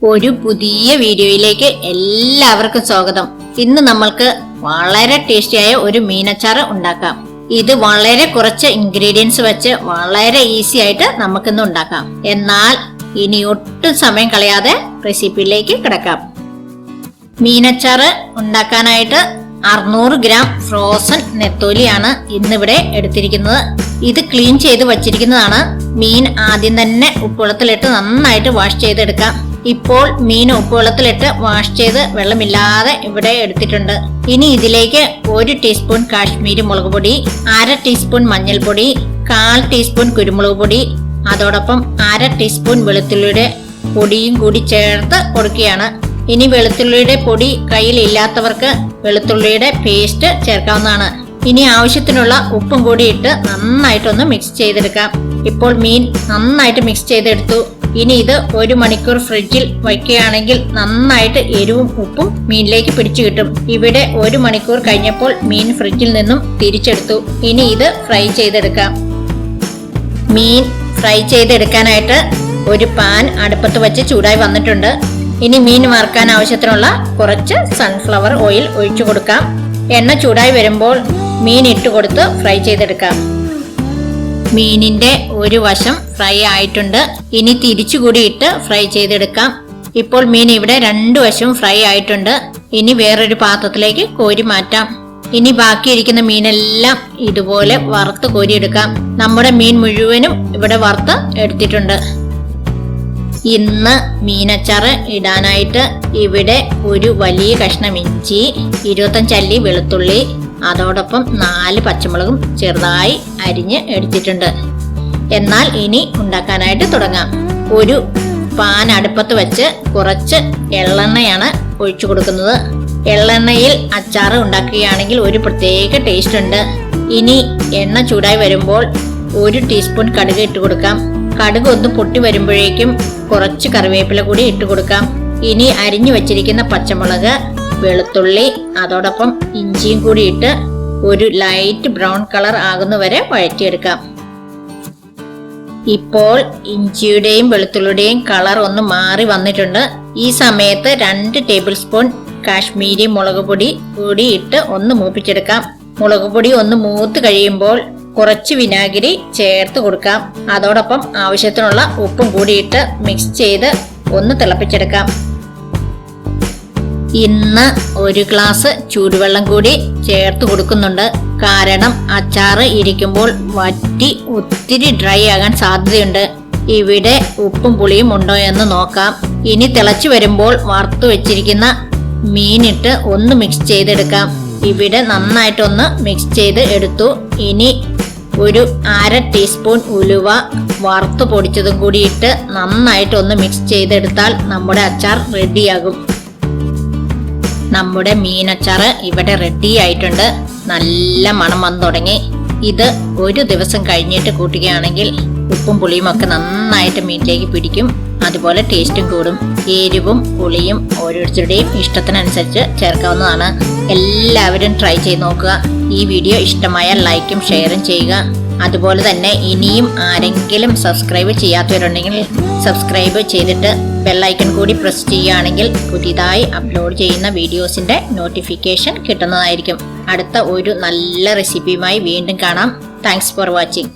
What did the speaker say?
ഒരു പുതിയ വീഡിയോയിലേക്ക് എല്ലാവർക്കും സ്വാഗതം. ഇന്ന് നമ്മൾക്ക് വളരെ ടേസ്റ്റിയായ ഒരു മീനച്ചാറ് ഉണ്ടാക്കാം. ഇത് വളരെ കുറച്ച് ഇൻഗ്രീഡിയൻസ് വെച്ച് വളരെ ഈസി ആയിട്ട് നമുക്കിന്ന് ഉണ്ടാക്കാം. എന്നാൽ ഇനി ഒട്ടും സമയം കളയാതെ റെസിപ്പിയിലേക്ക് കിടക്കാം. മീനച്ചാറ് ഉണ്ടാക്കാനായിട്ട് 600 ഗ്രാം ഫ്രോസൺ നെത്തോലിയാണ് ഇന്നിവിടെ എടുത്തിരിക്കുന്നത്. ഇത് ക്ലീൻ ചെയ്ത് വച്ചിരിക്കുന്നതാണ്. മീൻ ആദ്യം തന്നെ ഉപ്പുവെള്ളത്തിലിട്ട് നന്നായിട്ട് വാഷ് ചെയ്തെടുക്കാം. ഇപ്പോൾ മീൻ ഉപ്പുവെള്ളത്തിലിട്ട് വാഷ് ചെയ്ത് വെള്ളമില്ലാതെ ഇവിടെ എടുത്തിട്ടുണ്ട്. ഇനി ഇതിലേക്ക് 1 ടീസ്പൂൺ കാശ്മീരി മുളക് പൊടി, 1/2 ടീസ്പൂൺ മഞ്ഞൾപ്പൊടി, 1/4 ടീസ്പൂൺ കുരുമുളക് പൊടി, അതോടൊപ്പം 1/2 ടീസ്പൂൺ വെളുത്തുള്ളിയുടെ പൊടിയും കൂടി ചേർത്ത് കൊടുക്കുകയാണ്. ഇനി വെളുത്തുള്ളിയുടെ പൊടി കയ്യിൽ ഇല്ലാത്തവർക്ക് വെളുത്തുള്ളിയുടെ പേസ്റ്റ് ചേർക്കാവുന്നതാണ്. ഇനി ആവശ്യത്തിനുള്ള ഉപ്പും കൂടി ഇട്ട് നന്നായിട്ടൊന്ന് മിക്സ് ചെയ്തെടുക്കാം. ഇപ്പോൾ മീൻ നന്നായിട്ട് മിക്സ് ചെയ്തെടുത്തു. ഇനി ഇത് 1 മണിക്കൂർ ഫ്രിഡ്ജിൽ വയ്ക്കുകയാണെങ്കിൽ നന്നായിട്ട് എരിവും ഉപ്പും മീനിലേക്ക് പിടിച്ചു കിട്ടും. ഇവിടെ 1 മണിക്കൂർ കഴിഞ്ഞപ്പോൾ മീൻ ഫ്രിഡ്ജിൽ നിന്നും തിരിച്ചെടുത്തു. ഇനി ഇത് ഫ്രൈ ചെയ്തെടുക്കാം. മീൻ ഫ്രൈ ചെയ്തെടുക്കാനായിട്ട് ഒരു പാൻ അടുപ്പത്ത് വെച്ച് ചൂടായി വന്നിട്ടുണ്ട്. ഇനി മീൻ വറുക്കാൻ ആവശ്യത്തിനുള്ള കുറച്ച് സൺഫ്ലവർ ഓയിൽ ഒഴിച്ചു കൊടുക്കാം. എണ്ണ ചൂടായി വരുമ്പോൾ മീൻ ഇട്ട് കൊടുത്ത് ഫ്രൈ ചെയ്തെടുക്കാം. മീനിന്റെ ഒരു വശം ഫ്രൈ ആയിട്ടുണ്ട്. ഇനി തിരിച്ചുകൂടി ഇട്ട് ഫ്രൈ ചെയ്തെടുക്കാം. ഇപ്പോൾ മീൻ ഇവിടെ 2 വശവും ഫ്രൈ ആയിട്ടുണ്ട്. ഇനി വേറൊരു പാത്രത്തിലേക്ക് കോരി മാറ്റാം. ഇനി ബാക്കിയിരിക്കുന്ന മീനെല്ലാം ഇതുപോലെ വറുത്ത് കോരിയെടുക്കാം. നമ്മുടെ മീൻ മുഴുവനും ഇവിടെ വറുത്ത് എടുത്തിട്ടുണ്ട്. ഇന്ന് മീനച്ചാറ് ഇടാനായിട്ട് ഇവിടെ ഒരു വലിയ കഷ്ണം ഇഞ്ചി, 25 അല്ലി വെളുത്തുള്ളി, അതോടൊപ്പം 4 പച്ചമുളകും ചെറുതായി അരിഞ്ഞ് എടുത്തിട്ടുണ്ട്. എന്നാൽ ഇനി ഉണ്ടാക്കാനായിട്ട് തുടങ്ങാം. ഒരു പാൻ അടുപ്പത്ത് വെച്ച് കുറച്ച് എള്ളെണ്ണയാണ് ഒഴിച്ചു കൊടുക്കുന്നത്. എള്ളെണ്ണയിൽ അച്ചാറ് ഉണ്ടാക്കുകയാണെങ്കിൽ ഒരു പ്രത്യേക ടേസ്റ്റ് ഉണ്ട്. ഇനി എണ്ണ ചൂടായി വരുമ്പോൾ 1 ടീസ്പൂൺ കടുക് ഇട്ട് കൊടുക്കാം. കടുക് ഒന്ന് പൊട്ടി വരുമ്പോഴേക്കും കുറച്ച് കറിവേപ്പില കൂടി ഇട്ട് കൊടുക്കാം. ഇനി അരിഞ്ഞു വെച്ചിരിക്കുന്ന പച്ചമുളക്, വെളുത്തുള്ളി, അതോടൊപ്പം ഇഞ്ചിയും കൂടി ഇട്ട് ഒരു ലൈറ്റ് ബ്രൗൺ കളർ ആകുന്നവരെ വഴറ്റിയെടുക്കാം. ഇപ്പോൾ ഇഞ്ചിയുടെയും വെളുത്തുള്ളിയുടെയും കളർ ഒന്ന് മാറി വന്നിട്ടുണ്ട്. ഈ സമയത്ത് 2 ടേബിൾ സ്പൂൺ കാശ്മീരി മുളക് പൊടി കൂടി ഇട്ട് ഒന്ന് മൂപ്പിച്ചെടുക്കാം. മുളക് പൊടി ഒന്ന് മൂത്ത് കഴിയുമ്പോൾ കുറച്ച് വിനാഗിരി ചേർത്ത് കൊടുക്കാം. അതോടൊപ്പം ആവശ്യത്തിനുള്ള ഉപ്പും കൂടിയിട്ട് മിക്സ് ചെയ്ത് ഒന്ന് തിളപ്പിച്ചെടുക്കാം. ഇന്ന് 1 ഗ്ലാസ് ചൂടുവെള്ളം കൂടി ചേർത്ത് കൊടുക്കുന്നുണ്ട്. കാരണം അച്ചാറ് ഇരിക്കുമ്പോൾ വറ്റി ഒത്തിരി ഡ്രൈ ആകാൻ സാധ്യതയുണ്ട്. ഇവിടെ ഉപ്പും പുളിയും ഉണ്ടോ എന്ന് നോക്കാം. ഇനി തിളച്ചു വരുമ്പോൾ വറുത്ത് വെച്ചിരിക്കുന്ന മീനിട്ട് ഒന്ന് മിക്സ് ചെയ്തെടുക്കാം. ഇവിടെ നന്നായിട്ടൊന്ന് മിക്സ് ചെയ്ത് എടുത്തു. ഇനി ഒരു 1/2 ടീസ്പൂൺ ഉലുവ വറുത്ത് പൊടിച്ചതും കൂടി ഇട്ട് നന്നായിട്ട് ഒന്ന് മിക്സ് ചെയ്തെടുത്താൽ നമ്മുടെ അച്ചാർ റെഡിയാകും. നമ്മുടെ മീനച്ചാറ് ഇവിടെ റെഡി ആയിട്ടുണ്ട്. നല്ല മണം വന്നു തുടങ്ങി. ഇത് 1 ദിവസം കഴിഞ്ഞിട്ട് കൂട്ടുകയാണെങ്കിൽ ഉപ്പും പുളിയും ഒക്കെ നന്നായിട്ട് മീനിലേക്ക് പിടിക്കും. അതുപോലെ ടേസ്റ്റും കൂടും. എരിവും പുളിയും ഓരോരുത്തരുടെയും ഇഷ്ടത്തിനനുസരിച്ച് ചേർക്കാവുന്നതാണ്. എല്ലാവരും ട്രൈ ചെയ്ത് നോക്കുക. ഈ വീഡിയോ ഇഷ്ടമായാൽ ലൈക്കും ഷെയറും ചെയ്യുക. അതുപോലെ തന്നെ ഇനിയും ആരെങ്കിലും സബ്സ്ക്രൈബ് ചെയ്യാത്തവരുണ്ടെങ്കിൽ സബ്സ്ക്രൈബ് ചെയ്തിട്ട് ബെല്ലൈക്കൺ കൂടി പ്രസ് ചെയ്യുകയാണെങ്കിൽ പുതിയതായി അപ്ലോഡ് ചെയ്യുന്ന വീഡിയോസിന്റെ നോട്ടിഫിക്കേഷൻ കിട്ടുന്നതായിരിക്കും. അടുത്ത ഒരു നല്ല റെസിപ്പിയുമായി വീണ്ടും കാണാം. Thanks for watching.